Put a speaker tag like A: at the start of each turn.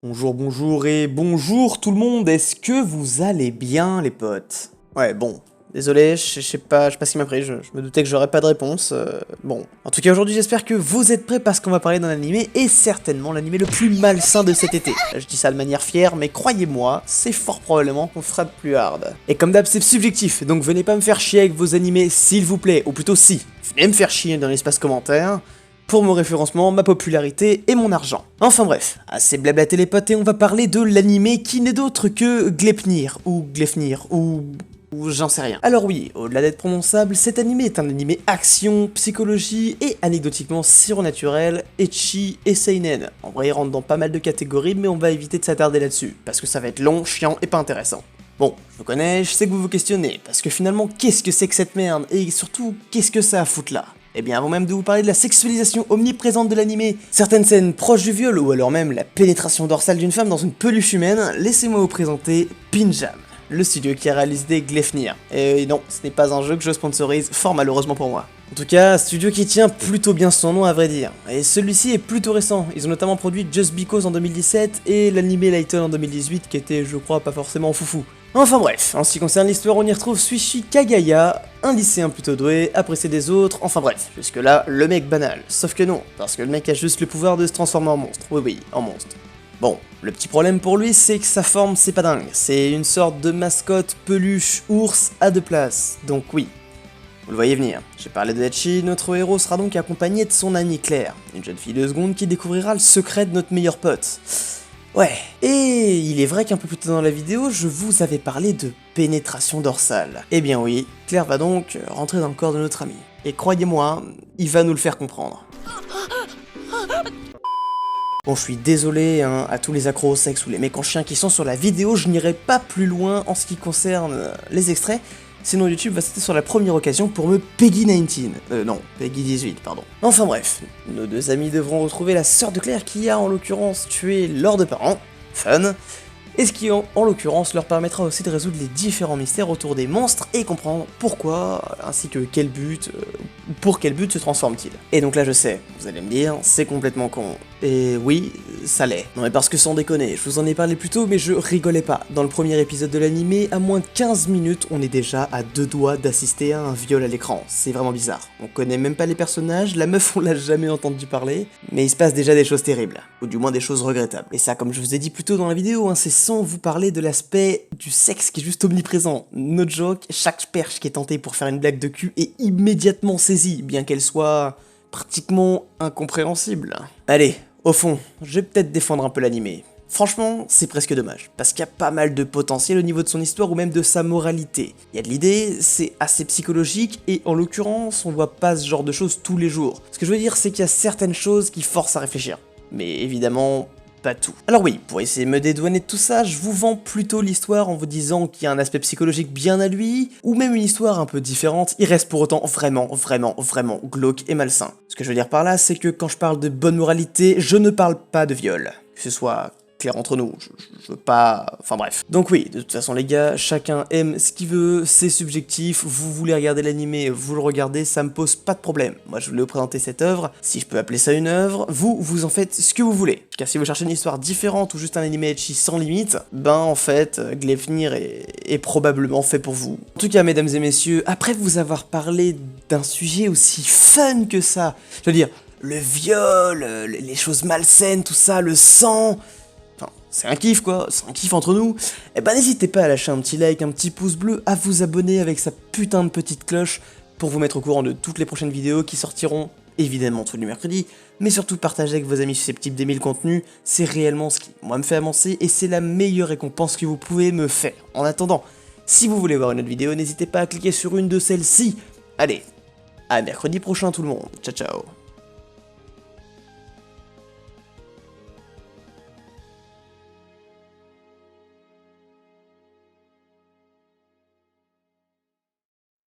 A: Bonjour, bonjour et bonjour tout le monde, est-ce que vous allez bien les potes? Ouais bon, désolé, je sais pas ce qui m'a pris, je me doutais que j'aurais pas de réponse, bon. En tout cas aujourd'hui j'espère que vous êtes prêts parce qu'on va parler d'un animé, et certainement l'animé le plus malsain de cet été. Je dis ça de manière fière, mais croyez-moi, c'est fort probablement qu'on fera de plus hard. Et comme d'hab c'est subjectif, donc venez pas me faire chier avec vos animés s'il vous plaît, ou plutôt si, venez me faire chier dans l'espace commentaire, pour mon référencement, ma popularité et mon argent. Enfin bref, assez blablaté les potes et on va parler de l'animé qui n'est d'autre que Gleipnir, ou Glefnir, ou j'en sais rien. Alors oui, au-delà d'être prononçable, cet animé est un animé action, psychologie et anecdotiquement surnaturel, ecchi et seinen. En vrai il rentre dans pas mal de catégories mais on va éviter de s'attarder là-dessus, parce que ça va être long, chiant et pas intéressant. Bon, je vous connais, je sais que vous vous questionnez, parce que finalement qu'est-ce que c'est que cette merde, et surtout qu'est-ce que ça a à foutre là? Eh bien, avant même de vous parler de la sexualisation omniprésente de l'animé, certaines scènes proches du viol ou alors même la pénétration dorsale d'une femme dans une peluche humaine, laissez-moi vous présenter Pinjam, le studio qui a réalisé Gleipnir. Et non, ce n'est pas un jeu que je sponsorise, fort malheureusement pour moi. En tout cas, studio qui tient plutôt bien son nom à vrai dire, et celui-ci est plutôt récent, ils ont notamment produit Just Because en 2017 et l'animé Layton en 2018 qui était je crois pas forcément foufou. Enfin bref, en ce qui concerne l'histoire, on y retrouve Suichi Kagaya, un lycéen plutôt doué, apprécié des autres, enfin bref, jusque là, le mec banal. Sauf que non, parce que le mec a juste le pouvoir de se transformer en monstre, oui, en monstre. Bon, le petit problème pour lui, c'est que sa forme, c'est pas dingue, c'est une sorte de mascotte peluche ours à deux places, donc oui. Vous le voyez venir, j'ai parlé de Hachi, notre héros sera donc accompagné de son amie Claire, une jeune fille de seconde qui découvrira le secret de notre meilleur pote. Ouais, et il est vrai qu'un peu plus tôt dans la vidéo, je vous avais parlé de pénétration dorsale. Eh bien oui, Claire va donc rentrer dans le corps de notre ami. Et croyez-moi, il va nous le faire comprendre. Bon, je suis désolé hein, à tous les accros au sexe ou les mecs en chien qui sont sur la vidéo, je n'irai pas plus loin en ce qui concerne les extraits, sinon YouTube va sauter sur la première occasion pour me Peggy 19. Non, Peggy 18, pardon. Enfin bref, nos deux amis devront retrouver la sœur de Claire qui a en l'occurrence tué leurs deux parents. Fun. Et ce qui en l'occurrence leur permettra aussi de résoudre les différents mystères autour des monstres et comprendre pourquoi, ainsi que quel but, pour quel but se transforme-t-il. Et donc là je sais, vous allez me dire, c'est complètement con. Et oui, ça l'est. Non mais parce que sans déconner, je vous en ai parlé plus tôt mais je rigolais pas. Dans le premier épisode de l'animé, à moins de 15 minutes, on est déjà à deux doigts d'assister à un viol à l'écran. C'est vraiment bizarre. On connaît même pas les personnages, la meuf on l'a jamais entendu parler, mais il se passe déjà des choses terribles. Ou du moins des choses regrettables. Et ça, comme je vous ai dit plus tôt dans la vidéo, hein, c'est sans vous parler de l'aspect du sexe qui est juste omniprésent. No joke, chaque perche qui est tentée pour faire une blague de cul est immédiatement saisie, bien qu'elle soit pratiquement incompréhensible. Allez, au fond, je vais peut-être défendre un peu l'animé. Franchement, c'est presque dommage, parce qu'il y a pas mal de potentiel au niveau de son histoire ou même de sa moralité. Il y a de l'idée, c'est assez psychologique, et en l'occurrence, on voit pas ce genre de choses tous les jours. Ce que je veux dire, c'est qu'il y a certaines choses qui forcent à réfléchir. Mais évidemment, pas tout. Alors oui, pour essayer de me dédouaner de tout ça, je vous vends plutôt l'histoire en vous disant qu'il y a un aspect psychologique bien à lui, ou même une histoire un peu différente, il reste pour autant vraiment glauque et malsain. Ce que je veux dire par là, c'est que quand je parle de bonne moralité, je ne parle pas de viol. Que ce soit clair entre nous, je veux pas... Enfin bref. Donc oui, de toute façon les gars, chacun aime ce qu'il veut, c'est subjectif, vous voulez regarder l'animé, vous le regardez, ça me pose pas de problème. Moi je voulais vous présenter cette œuvre, si je peux appeler ça une œuvre, vous en faites ce que vous voulez. Car si vous cherchez une histoire différente ou juste un animé ecchi sans limite, ben en fait, Gleipnir est probablement fait pour vous. En tout cas mesdames et messieurs, après vous avoir parlé d'un sujet aussi fun que ça, je veux dire, le viol, les choses malsaines, tout ça, le sang... C'est un kiff quoi, c'est un kiff entre nous. Et bah n'hésitez pas à lâcher un petit like, un petit pouce bleu, à vous abonner avec sa putain de petite cloche pour vous mettre au courant de toutes les prochaines vidéos qui sortiront évidemment tous les mercredis, mais surtout partager avec vos amis susceptibles d'aimer le contenu, c'est réellement ce qui moi me fait avancer et c'est la meilleure récompense que vous pouvez me faire. En attendant, si vous voulez voir une autre vidéo, n'hésitez pas à cliquer sur une de celles-ci. Allez, à mercredi prochain tout le monde, ciao ciao.